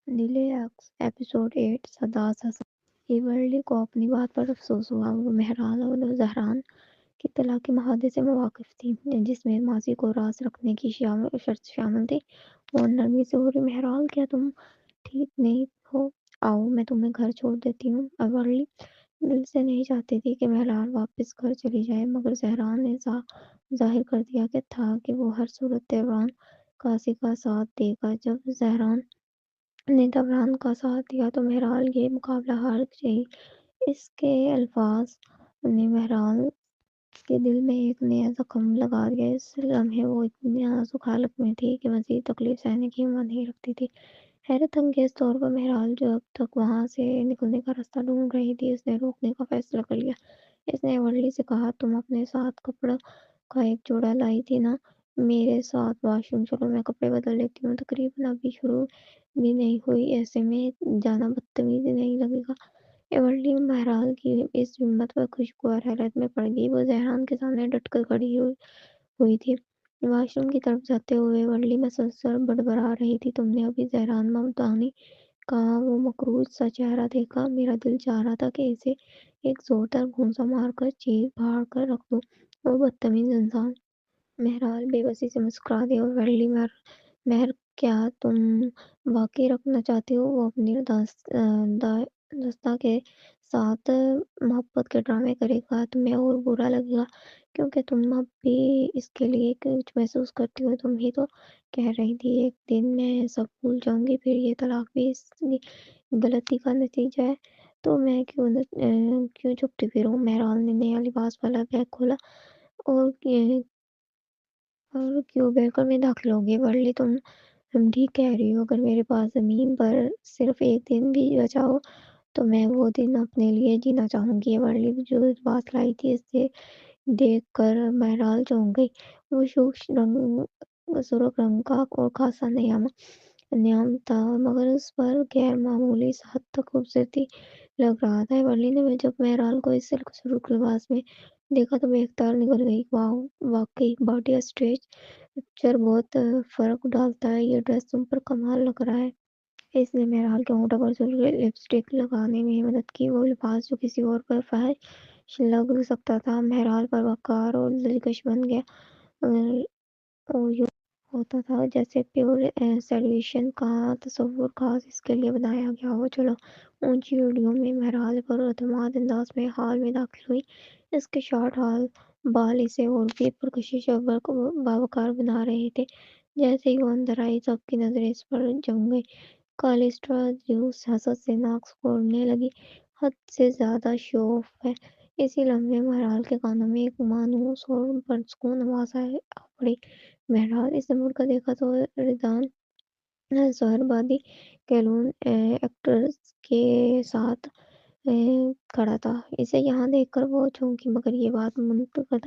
Delay episode 8 صدا سزا۔ ایورلی کو اپنی بات پر افسوس ہوا۔ وہ مہران اور زہران کی طلاقی معاہدے سے واقف تھی، جس میں ماضی کو راز رکھنے کی شرط شامل تھی۔ وہ نرمی سے بولی، مہران کیا تم ٹھیک نہیں ہو؟ آؤ میں تمہیں گھر چھوڑ دیتی ہوں۔ ایورلی دل سے نہیں چاہتی تھی کہ مہران واپس گھر چلی جائے، مگر زہران نے ظاہر کر دیا تھا کہ وہ ہر صورت دیوران قاضی کا ساتھ دے گا۔ جب زہران نے دیوران کا ساتھ دیا تو مہران یہ مقابلہ ہار گئی۔ اس کے الفاظ نے مہران کے دل میں ایک نیا زخم لگا دیا۔ اس لمحے وہ اتنی نازک حالت میں تھی کہ مزید تکلیف سہنے کی ہمت نہیں رکھتی تھی۔ حیرت انگیز طور پر مہران جو اب تک وہاں سے نکلنے کا راستہ ڈھونڈ رہی تھی، اس نے روکنے کا فیصلہ کر لیا۔ اس نے ایورلی سے کہا، تم اپنے ساتھ کپڑوں کا ایک جوڑا لائی تھی نا؟ میرے ساتھ واش روم چلو، میں کپڑے بدل لیتی ہوں۔ تقریباً ابھی شروع بھی نہیں ہوئی، ایسے میں جانا بدتمیزی نہیں لگے گا؟ ایورلی مہران کی اس ہمت پر خوشگوار حیرت میں پڑ گئی۔ وہ زہران کے سامنے ڈٹ کر کھڑی ہوئی تھی، واش روم کی طرف جاتے ہوئے ایورلی مسلسل بڑبڑا رہی تھی، تم نے ابھی زہران ممدانی کا وہ مکروہ سا چہرہ دیکھا؟ میرا دل چاہ رہا تھا کہ اسے ایک زوردار گھونسا مار کر چیر پھاڑ کر رکھ دوں۔ وہ بدتمیز انسان! مہران بے بسی سے مسکرا دی اور ایورلی مہر کیا تم واقعی رکھنا چاہتی ہو؟ وہ اپنی داستاں کے ساتھ محبت کے ڈرامے کرے گا، تمہیں اور برا لگے گا کیونکہ تم اب بھی اس کے لیے کچھ محسوس کرتی ہو۔ تم ہی تو کہہ رہی تھی ایک دن میں سب بھول جاؤں گی، پھر یہ طلاق بھی اس غلطی کا نتیجہ ہے، تو میں کیوں چھپتی پھروں؟ مہران نے نیا لباس والا بیگ کھولا اور کیوں بالکل میں داخل ہو گئی۔ ایورلی تم ٹھیک کہہ رہی ہو، اگر میرے پاس زمین پر صرف ایک دن بھی بچا ہو تو میں وہ دن اپنے لیے جینا چاہوں گی۔ ایورلی جو لباس لائی تھی اسے دیکھ کر مہران چونک گئی۔ وہ سرخ رنگ کا اور خاصا نعام تھا، مگر اس پر غیر معمولی حد تک خوبصورتی لگ رہا تھا۔ ایورلی نے جب مہران کو اس سرخ لباس میں دیکھا تو بے اختیار نکل گئی۔ واؤ، واقعی باڈی اسٹرکچر بہت فرق ڈالتا ہے، یہ ڈریس تم پر کمال لگ رہا ہے۔ اس نے مہران کے ہونٹوں پر لپسٹک لگانے میں مدد کی۔ وہ لباس جو کسی اور پر فحش لگ سکتا تھا، مہران پر وقار اور دلکش بن گیا۔ اور یوں ہوتا تھا جیسے پیور سیڈیشن کا تصور خاص اس کے لیے بنایا گیا ہو۔ چلو، اونچی ایڑیوں میں مہران پر اعتماد انداز میں ہال میں داخل ہوئی۔ اس کے شارٹ بال اسے اور بھی پرکشش اور باوقار بنا رہے تھے۔ جیسے ہی وہ اندر آئی، سب کی نظریں اس پر جم گئی۔ کالسٹرا جیوس حسد سے ناک سکوڑنے لگی، حد سے زیادہ شو آف ہے۔ اسی لمحے مہران کے کانوں میں ایک مانوس اور پرسکون آواز آ پڑی، مہران! اس نے مڑ کر دیکھا تو ردان سہرابادی کیلون ایکٹرز کے ساتھ کھڑا تھا۔ اسے یہاں دیکھ کر وہ چونکی، مگر یہ بات منطقی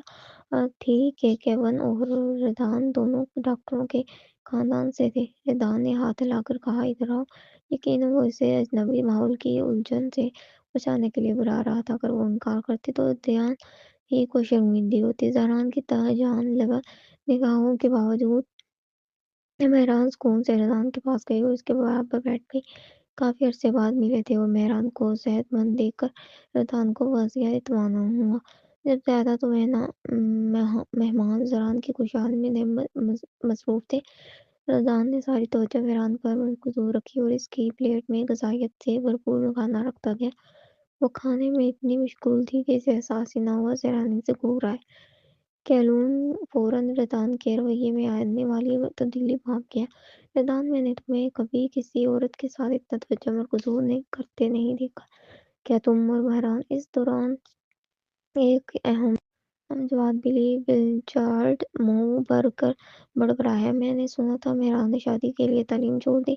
تھی کہ کیون اور ردان دونوں ڈاکٹروں کے خاندان سے تھے۔ ردان نے ہاتھ ہلا کر کہا، ادھر آؤ۔ یقیناً وہ اسے اجنبی ماحول کی الجھن سے بچانے کے لیے بلا رہا تھا۔ اگر وہ انکار کرتی تو دیان ہی کو شرمندگی ہوتی۔ زہران کی جان لیوا نگاہوں کے باوجود مہران سکون سے ردان کے پاس گئی اور اس کے برابر بیٹھ گئی۔ کافی عرصے بعد ملے تھے اور مہران کو صحت مند دیکھ کر ردان کو واضح اطمینان ہوا۔ جب زیادہ تو مہمان زہران کی خوشحالی میں مصروف تھے، ردان نے ساری توجہ مہران پر مرکوز رکھی اور اس کی پلیٹ میں غذائیت سے بھرپور کھانا رکھتا گیا۔ وہ کھانے میں اتنی مشغول تھی کہ اسے احساس ہی نہ ہوا زہران سے گھور رہا ہے۔ کیلون فوراً ردان کے رویے میں آنے والی تبدیلی بھانپ گیا۔ ردان، میں نے تمہیں کبھی کسی عورت کے ساتھ اتنا توجہ مرکوز کرتے نہیں دیکھا۔ کیا تم اور مہران؟ اس دوران ایک اہم جواب بلی بلچارڈ منہ بھر کر بڑبڑایا، میں نے سنا تھا مہران نے شادی کے لیے تعلیم چھوڑ دی۔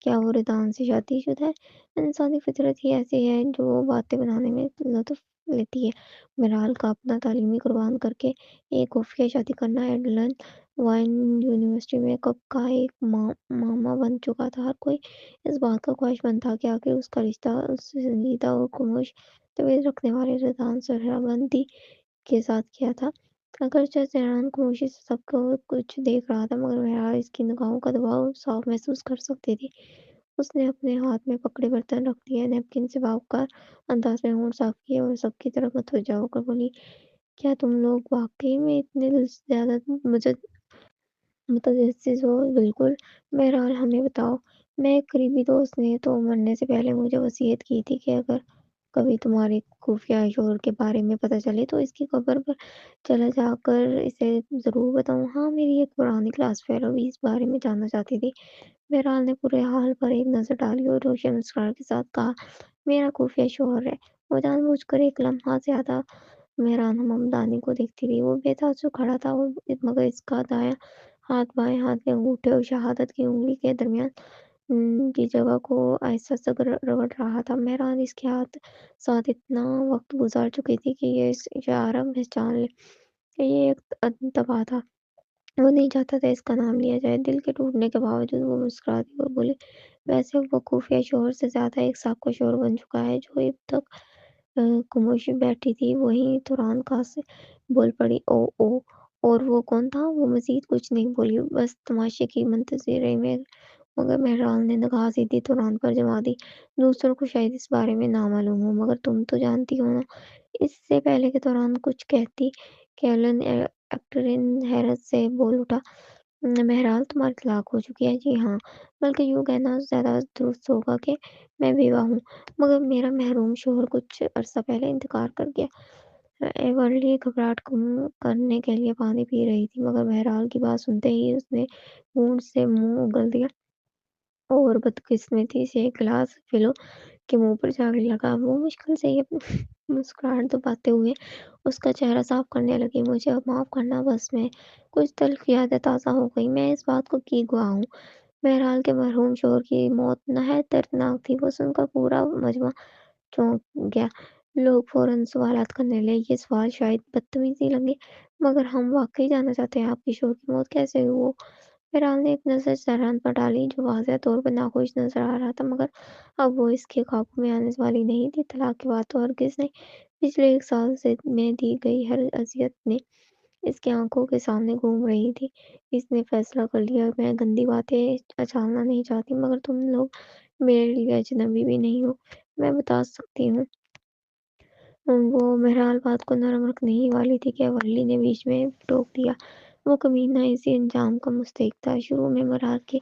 کیا وہ ردان سے شادی شدہ ہے؟ انسانی فطرت ہی ایسی ہے جو باتیں بنانے میں لطف لیتی ہے۔ مہران کا اپنا تعلیمی قربان کر کے ایک خفیہ شادی کرنا ایڈلن وائن یونیورسٹی میں کپ کا ایک معمہ بن چکا تھا۔ ہر کوئی اس بات کا خواہش مند تھا کہ آخر اس کا رشتہ اس سنجیدہ اور خاموش طبیعت رکھنے والے ردان سہرابادی کے ساتھ کیا تھا۔ اگرچہ زہران خاموشی سے سب کچھ دیکھ رہا تھا، مگر مہران اس کی نگاہوں کا دباؤ صاف محسوس کر سکتی تھی۔ اس نے اپنے ہاتھ میں پکڑے برتن رکھ دیا، نیپکن سے باوقار انداز میں ہونٹ صاف کیے اور سب کی طرف متوجہ ہو کر بولی، کیا تم لوگ واقعی میں اتنے دل سے زیادہ متجسس ہو؟ بالکل۔ بہرحال ہمیں بتاؤ۔ میں ایک قریبی دوست نے تو مرنے سے پہلے مجھے وصیت کی تھی کہ اگر کبھی تمہارے خفیہ شور کے بارے میں پتہ چلے تو اس کی قبر پر چلا جا کر اسے ضرور بتاؤں۔ ہاں، میری ایک پرانی کلاس فیلو بھی اس بارے میں جاننا چاہتی تھی۔ بہرحال نے پورے حال پر ایک نظر ڈالی اور روشن مسکراہٹ کے ساتھ کہا، میرا خفیہ شوہر ہے۔ وہ جان بوجھ کر ایک لمحہ زیادہ مہران ممدانی کو دیکھتی رہی۔ وہ بے تاثر کھڑا تھا اور مگر اس کا دایاں ہاتھ بائیں ہاتھ کے انگوٹھے اور شہادت کی انگلی کے درمیان کی جگہ کو آہستہ سے رگڑ رہا تھا۔ مہران اس کے ساتھ اتنا وقت گزار چکی تھی کہ یہ اشارہ پہچان لے کہ یہ ایک تباہ تھا۔ وہ نہیں چاہتا تھا اس کا نام لیا جائے۔ دل کے ٹوٹنے کے باوجود وہ مسکرا دی اور بولی، ویسے وہ خفیہ شوہر سے زیادہ ایک سابقہ شوہر بن چکا ہے۔ جو اب تک خاموش بیٹھی تھی وہیں توران سے بول پڑی، او او، اور وہ کون تھا؟ وہ مزید کچھ نہیں بولی، بس تماشے کی منتظر رہی، مگر بہرحال نے نگاہ سیدھی توران پر جما دی۔ دوسروں کو شاید اس بارے میں نامعلوم ہو، مگر تم تو جانتی ہو نا۔ اس سے پہلے کہ توران کچھ کہتی، کیولن ایکٹرن حیرت سے بول اٹھا، بہرحال تمہاری طلاق ہو چکی ہے؟ جی ہاں، بلکہ یوں کہنا زیادہ درست ہوگا کہ میں بیوہ ہوں، مگر میرا مرحوم شوہر کچھ عرصہ پہلے انتقال کر گیا۔ ایورلی گھبراہٹ کم کرنے کے لیے پانی پی رہی تھی، مگر بہرحال کی بات سنتے ہی اس نے ہونٹ سے منہ اگل دیا اور بدقسمتی سے ایک گلاس فلو کے منہ پر جا لگا۔ وہ مشکل سے ہی اپنی مسکراہٹ دباتے ہوئے اس کا چہرہ صاف کرنے لگی، مجھے اب معاف کرنا، بس میں کچھ تلخ یادیں تازہ ہو گئی۔ میں اس بات کی گواہ ہوں، بہرحال کہ مرحوم شوہر کی موت نہایت دردناک تھی۔ وہ سن کر پورا مجمع چونک گیا۔ لوگ فوراً سوالات کرنے لگے۔ یہ سوال شاید بدتمیزی لگے، مگر ہم واقعی جاننا چاہتے ہیں آپ کے شوہر کی موت کیسے ہوئی؟ وہ بہرحال نے ایک نظر زہران پر ڈالی جو واضح طور پر ناخوش نظر آ رہا تھا، مگر اب وہ اس کے قابو میں آنے والی نہیں تھی۔ طلاق کے بعد تو ہرگز نہیں۔ پچھلے ایک سال سے میں دی گئی ہر اذیت نے اس کی آنکھوں کے سامنے گھوم رہی تھی۔ اس نے فیصلہ کر لیا۔ میں گندی باتیں اچھالنا نہیں چاہتی، مگر تم لوگ میرے لیے اجنبی بھی نہیں ہو، میں بتا سکتی ہوں۔ وہ بہرحال بات کو نرم رکھنے ہی والی تھی کہ ایورلی نے بیچ میں ٹوک دیا۔ وہ کمینہ اسی انجام کا مستحق تھا۔ شروع میں مراد کے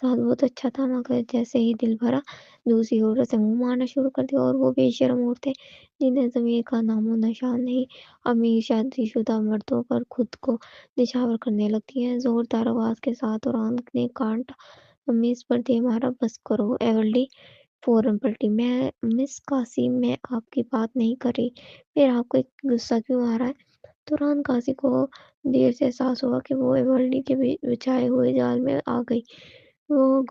ساتھ بہت اچھا تھا، مگر جیسے ہی دل بھرا دوسری عورت سے منہ مارنا شروع کر دیا، اور وہ بے شرم عورتیں جنہیں ضمیر کا نام و نشان نہیں، امیر شادی شدہ مردوں پر خود کو نچھاور کرنے لگتی ہیں، زوردار آواز کے ساتھ توران نے کانٹا میز پر دے مارا۔ بس کرو۔ ایورلی فوراً پلٹی، مس قاسم، میں آپ کی بات نہیں کر رہی، پھر آپ کو غصہ کیوں آ رہا ہے؟ توران قاضی کو دیر سے احساس ہوا کہ وہ ایورلی کے بچھائے ہوئے جال میں آ گئی۔ وہ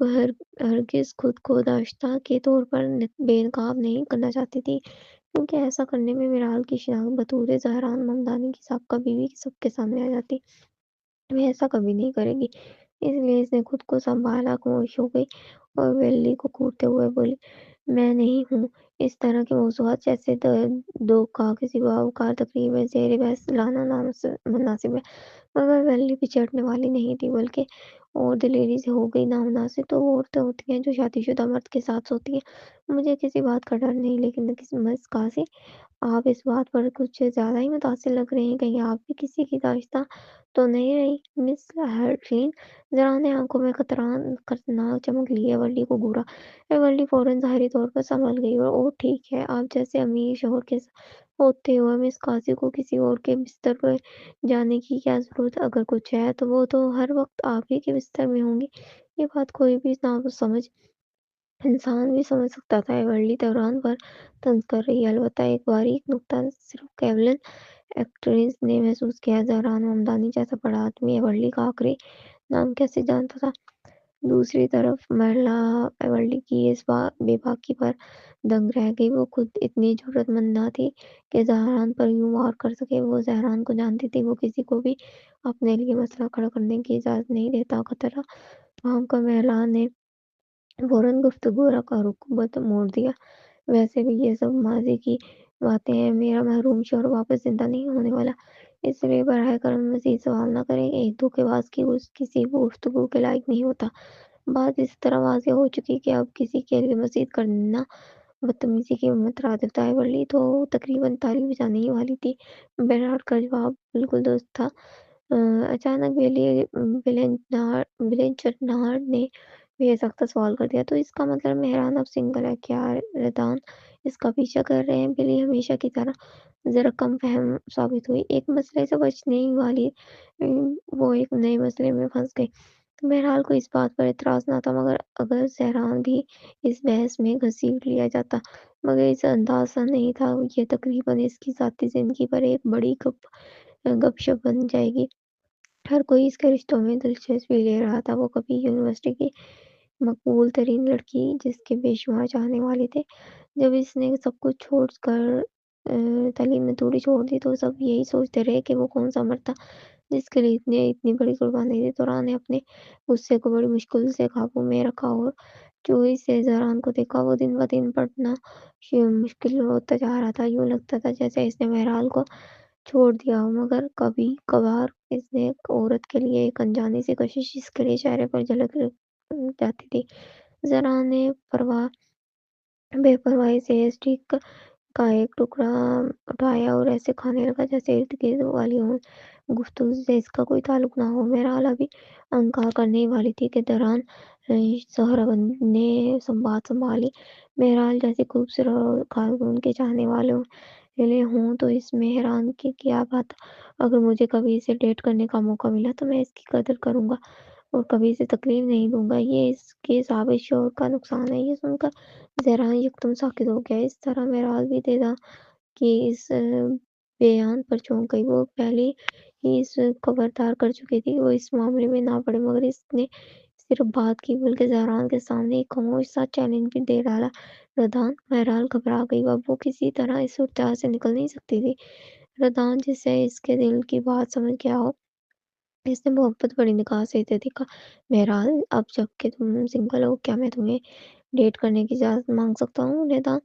ہرگز خود کو داشتہ کے طور پر بے نقاب نہیں کرنا چاہتی تھی، کیونکہ ایسا کرنے میں بہرحال کی شناخت بطور زہران ممدانی کی سابقہ بیوی سب کے سامنے آ جاتی۔ وہ ایسا کبھی نہیں کرے گی۔ اس لیے اس نے خود کو سنبھالا، خاموش ہو گئی اور ویلی کو گھورتے ہوئے بولی، میں نہیں ہوں۔ اس طرح کے موضوعات جیسے دو کاغذی باوقار تقریب زیر بحث لانا نامناسب ہے۔ مگر ویلی پچھڑنے والی نہیں تھی، بلکہ اور دلیری سے ہو گئی نامناسب تو وہ عورتیں ہوتی ہیں جو شادی شدہ مرد کے ساتھ سوتی ہیں۔ مجھے کسی بات کا ڈر نہیں، لیکن مس قاضی، آپ اس بات پر کچھ زیادہ ہی متاثر لگ رہی ہیں، کہیں آپ بھی کسی کی داشتہ تو نہیں رہی؟ مس ہرلین ذرا نے آنکھوں میں خطرناک چمک لی ایورلی کو گھورا۔ ایورلی فوراً ظاہری طور پر سنبھل گئی اور اوہ ٹھیک ہے، آپ جیسے امیر شوہر کے ہوتے ہوئے مس قاضی کو کسی اور کے بستر پر جانے کی کیا ضرورت؟ اگر کچھ ہے تو وہ تو ہر وقت آپ ہی کے بستر میں ہوں گی۔ یہ بات کوئی بھی ناسمجھ انسان بھی سمجھ سکتا تھا۔ ایورلی توران پر طنز کر رہی، البتہ ایک باریک نکتہ صرف کیولن ایکٹریس نے محسوس کیا، زہران ممدانی جیسا بڑا آدمی ایورلی کا آخری نام کیسے جانتا تھا؟ دوسری طرف مرلا ایورلی کی اس بے باکی پر دنگ رہ گئی۔ وہ خود اتنی جرأت مند نہ تھی کہ زہران پر یوں وار کر سکے۔ وہ زہران کو جانتی تھی، وہ کسی کو بھی اپنے لیے مسئلہ کھڑا کرنے کی اجازت نہیں دیتا۔ خطرہ پام کر مرلا نے فوراً گفتگو کا رخ موڑ دیا، ویسے بھی یہ سب ماضی کی باتیں ہیں، میرا مرحوم شوہر واپس زندہ نہیں ہونے والا، اس لیے براہ کرم مزید سوال نہ کریں۔ ایک دھوکے باز کسی گفتگو کے لائق نہیں ہوتا۔ بات اس طرح واضح ہو چکی کہ اب کسی کے لیے مزید کرنا بدتمیزی کی مترادف تھا۔ ایورلی تو تقریباً تالی بجانے ہی والی تھی۔ بہرحال کا جواب بالکل درست تھا۔ اچانک بلینچرڈ نے یہ سخت سوال کر دیا، تو اس کا مطلب مہران اب سنگل ہے کیا؟ ردان اس کا پیچھا کر رہے ہیں؟ بلی ہمیشہ کی طرح ذرا کم فہم ثابت ہوئی۔ ایک مسئلے سے بچنے ہی والی وہ ایک نئے مسئلے میں پھنس گئی۔ بہرحال کوئی اس بات پر اعتراض نہ تھا، مگر اگر زہران بھی اس بحث میں گھسیٹ لیا جاتا، مگر اس انداز سے نہیں تھا، یہ تقریباً اس کی ذاتی زندگی پر ایک بڑی گپ شپ بن جائے گی۔ ہر کوئی اس کے رشتوں میں دلچسپی لے رہا تھا۔ وہ کبھی یونیورسٹی کی مقبول ترین لڑکی جس کے بے شمار چاہنے والے تھے، جب اس نے سب کچھ چھوڑ کر تعلیم میں توڑی چھوڑ دی تو سب یہی سوچتے رہے کہ وہ کون سا مرد تھا جس کے لیے اتنی بڑی قربانی دی۔ دوران نے اپنے غصے کو بڑی مشکل سے قابو میں رکھا اور چوری سے زہران کو دیکھا۔ وہ دن بدن پڑھنا مشکل ہوتا جا رہا تھا۔ یوں لگتا تھا جیسے اس نے بہرحال کو چھوڑ دیا ہو، مگر کبھی کبھار اس نے ایک عورت کے لیے ایک انجانی سی کشش اس کے لیے چہرے پر جھلک جاتی تھی۔ زہران نے بے پرواہی سے اسٹیک کا ایک ٹکڑا اٹھایا اور ایسے کھانے لگا جیسے ارد گرد والی گفتگو سے اس کا کوئی تعلق نہ ہو۔ بہرحال ابھی انکار کرنے ہی والی تھی کہ دران سہرابندی نے بات سنبھالی۔ بہرحال جیسے خوبصورت اور خاتون کے چاہنے والوں ملے ہوں تو اس میں حیران کی کیا بات؟ اگر مجھے کبھی اسے ڈیٹ کرنے کا موقع ملا تو میں اس کی قدر کروں گا اور کبھی اسے تکلیف نہیں دوں گا۔ یہ اس کے ثابت شعور کا نقصان ہے۔ یہ سن کر زہران یکدم ساکت ہو گیا۔ اس طرح بہرحال بھی دیدا کہ اس بیان پر چونک گئی۔ وہ پہلے ہی اس خبردار کر چکی تھی کہ وہ اس معاملے میں نہ پڑے، مگر اس نے صرف بات کی بلکہ زہران کے سامنے ایک خاموش سا چیلنج بھی دے ڈالا۔ ردان بہرحال گھبرا گئی۔ اب وہ کسی طرح اس صورتحال سے نکل نہیں سکتی تھی۔ ردان جسے اس کے دل کی بات سمجھ گیا ہو، اس نے محبت بڑی نگاہ سے اسے دیکھا۔ بہرحال اب جب کہ تم سنگل ہو، کیا میں تمہیں ڈیٹ کرنے کی اجازت مانگ سکتا ہوں؟ ردان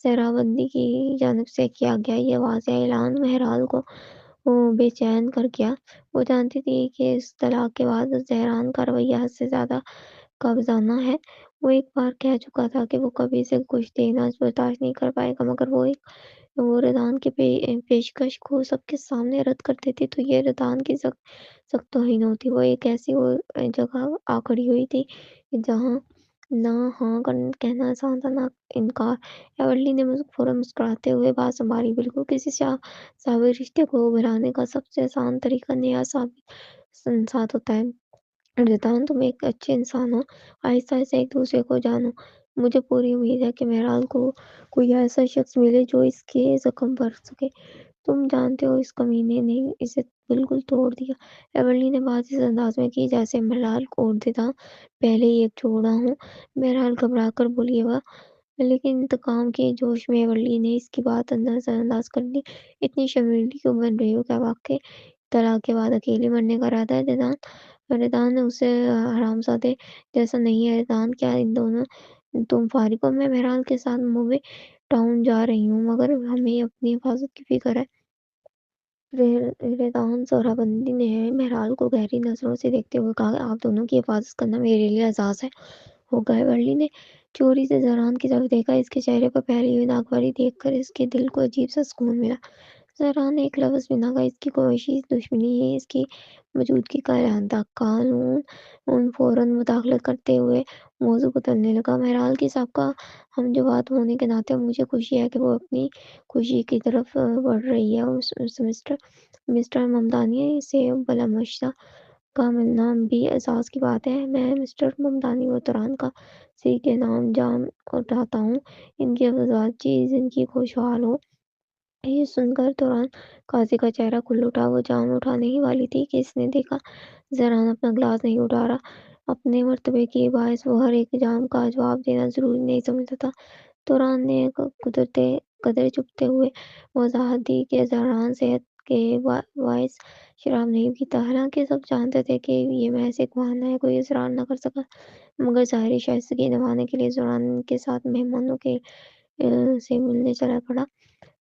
سہرابندی کی جانب سے کیا گیا یہ واضح اعلان بہرحال کو بے چین کر گیا۔ وہ جانتی تھی کہ اس طلاق کے بعد زہران کا رویہ حد سے زیادہ قابضانہ ہے۔ وہ ایک بار کہہ چکا تھا کہ وہ کبھی اسے کچھ دینا برداشت نہیں کر پائے گا، مگر وہ ردان کی پیشکش کو سب کے سامنے رد کر دیتی تو یہ ردان کی سخت توہین ہوتی۔ وہ ایک ایسی جگہ آ کھڑی ہوئی تھی جہاں نہ ہاں کہنا آسان تھا نہ انکار۔ ایورلی نے فوراً مسکراتے ہوئے بات سنبھالی، بالکل کسی ثابت رشتے کو ابھرانے کا سب سے آسان طریقہ نیا ساتھ ہوتا ہے۔ ردان تم ایک اچھے انسان ہو، آہستہ آہستہ ایک دوسرے کو جانو۔ مجھے پوری امید ہے کہ بہرحال کو کوئی ایسا شخص ملے جو اس کے زخم بھر سکے۔ تم جانتے ہو اس کمینے نے اسے بالکل توڑ دیا۔ ایورلی نے بات اس انداز میں کی جیسے بہرحال عہدیدار پہلے ہی ایک جوڑا ہوں۔ بہرحال گھبرا کر بولی وہ، لیکن انتقام کے جوش میں ایورلی نے اس کی بات نظر انداز کر لی۔ اتنی شرمیلی کیوں بن رہی ہو؟ کیا واقعی طلاق کے بعد اکیلے مرنے کا ارادہ ہے؟ ردان نے اسے حرامزادے جیسا نہیں ہے ردان، کیا ان دنوں تم فارغ ہو؟ میں بہرحال کے ساتھ مووی ٹاؤن جا رہی ہوں، مگر ہمیں اپنی حفاظت کی فکر ہے۔ ردان سہرابندی نے بہرحال کو گہری نظروں سے دیکھتے ہوئے کہا، آپ دونوں کی حفاظت کرنا میرے لیے اعزاز ہے۔ ہوگا۔ ایورلی نے چوری سے زہران کی طرف دیکھا۔ اس کے چہرے پر پھیلی ہوئی ناگواری دیکھ کر اس کے دل کو عجیب سا سکون ملا۔ زہران نے ایک لفظ بھی نہ کہا۔ اس کی کوشش دشمنی ہی اس کی موجودگی کا اعلان تھا۔ قانون فوراً مداخلت کرتے ہوئے موضوع بدلنے لگا۔ بہرحال کی سابقہ ہمجوات ہونے کے ناطے مجھے خوشی ہے کہ وہ اپنی خوشی کی طرف بڑھ رہی ہے۔ مسٹر ممدانی سے بلامشاہ کا ملنا بھی اعزاز کی بات ہے۔ میں مسٹر ممدانی و تران کا سی کے نام جام اٹھاتا ہوں۔ ان کی افزودات جی زندگی خوشحال ہو۔ یہ سن کر تران قاضی کا چہرہ کھل اٹھا۔ وہ جام اٹھانے ہی والی تھی کہ اس نے دیکھا زہران اپنا گلاس نہیں اٹھا رہا۔ اپنے مرتبے کے باعث وہ ہر ایک جام کا جواب دینا ضروری نہیں سمجھتا تھا۔ تران نے قدرے چپتے ہوئے وضاحت دی کہ زہران صحت کے باعث شراب نہیں پیتا۔ حالانکہ سب جانتے تھے کہ یہ محض ایک بہانہ ہے۔ کوئی اصرار نہ کر سکا، مگر ظاہری شائستگی نبھانے کے لیے زہران کے ساتھ مہمانوں سے ملنے چلا پڑا۔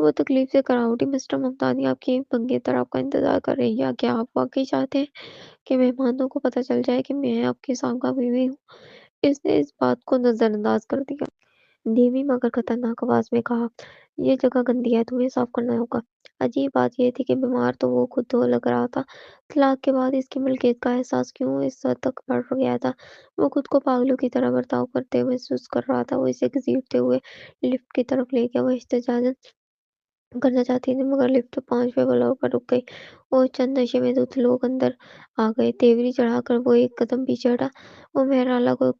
وہ تکلیف سے کڑا اٹھی۔ مسٹر ممتانی آپ کی منگیتر آپ کا انتظار کر رہی ہے۔ کیا آپ واقعی چاہتے ہیں کہ مہمانوں کو پتہ چل جائے کہ میں آپ کی سابقہ بیوی ہوں؟ اس نے اس بات کو نظر انداز کر دیا۔ دھیمی مگر خطرناک آواز میں کہا، یہ جگہ گندی ہے، تمہیں صاف کرنا ہوگا۔ عجیب بات یہ تھی کہ بیمار تو وہ خود لگ رہا تھا، طلاق کے بعد اس کی ملکیت کا احساس کیوں اس حد تک بڑھ گیا تھا؟ وہ خود کو پاگلوں کی طرح برتاؤ کرتے ہوئے محسوس کر رہا تھا۔ وہ اسے گھسیٹتے ہوئے لفٹ کی طرف لے گیا۔ وہ احتجاج کرنا چاہتی تھی مگر لفٹ 5ویں فلور پر رک گئی اور چند نشے میں دھت لوگ اندر آ گئے۔ تیوری چڑھا کر وہ ایک قدم پیچھے ہٹا اور مہرالہ کو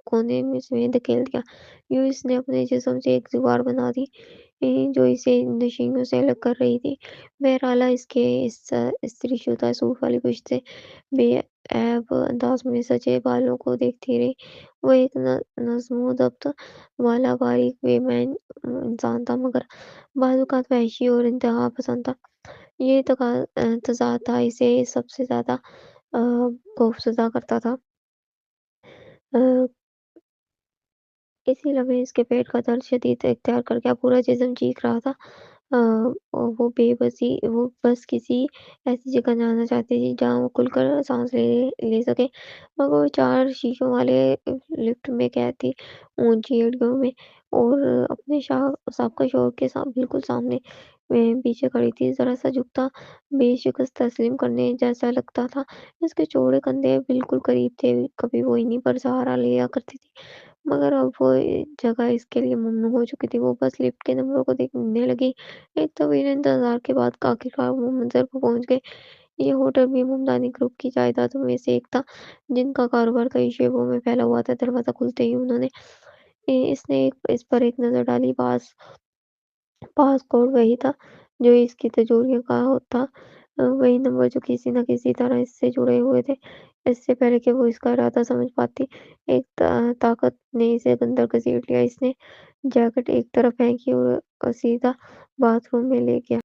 کونے میں دھکیل دیا۔ یوں اس نے اپنے جسم سے ایک دیوار بنا دی جو اسے نشینوں سے الگ کر رہی تھی۔ مہرالہ اس کے استری شدہ سوٹ والی پشت سے بے عیب انداز میں سجے بالوں کو دیکھتی رہی۔ وہ ایک نظم و ضبط والا باریک بے معنی انسان تھا مگر بعض اوقات وحشی اور انتہا پسند تھا۔ یہ تضاد تھا اسے سب سے زیادہ خوفزدہ کرتا تھا۔ اسی لمحے اس کے پیٹ کا درد شدت اختیار کر گیا، پورا جسم چیخ رہا تھا۔ وہ بس کسی ایسی جگہ جانا چاہتی تھی جہاں وہ کھل کر سانس لے سکے، مگر وہ 4 شیشوں والے لفٹ میں قید تھی، اونچی سیڑھیوں میں، اور اپنے سابقہ شوہر کے بالکل سامنے پیچھے کھڑی تھی، ذرا سا جھکتا بھی شکست تسلیم کرنے جیسا لگتا تھا۔ اس کے چوڑے کندھے بالکل قریب تھے، کبھی وہ انہی پر سہارا لیا کرتی تھی مگر اب وہ جگہ اس کے لیے ممنوع ہو چکی تھی۔ وہ بس لفٹ کے نمبروں کو دیکھنے لگی۔ ایک طویل انتظار کے بعد آخرکار وہ منزل پر پہنچ گئے۔ یہ ہوٹل بھی ممتانی گروپ کی جائیدادوں میں سے ایک تھا جن کا کاروبار کئی شعبوں میں پھیلا ہوا تھا۔ دروازہ کھلتے ہی انہوں نے اس نے اس پر ایک نظر ڈالی۔ پاس کوڈ وہی تھا جو اس کی تجوریوں کا تھا، وہی نمبر جو کسی نہ کسی طرح اس سے جڑے ہوئے تھے۔ اس سے پہلے کہ وہ اس کا ارادہ سمجھ پاتی، ایک طاقت نے اسے اندر گھسیٹ لیا۔ اس نے جیکٹ ایک طرف پھینکی اور سیدھا باتھ روم میں لے گیا۔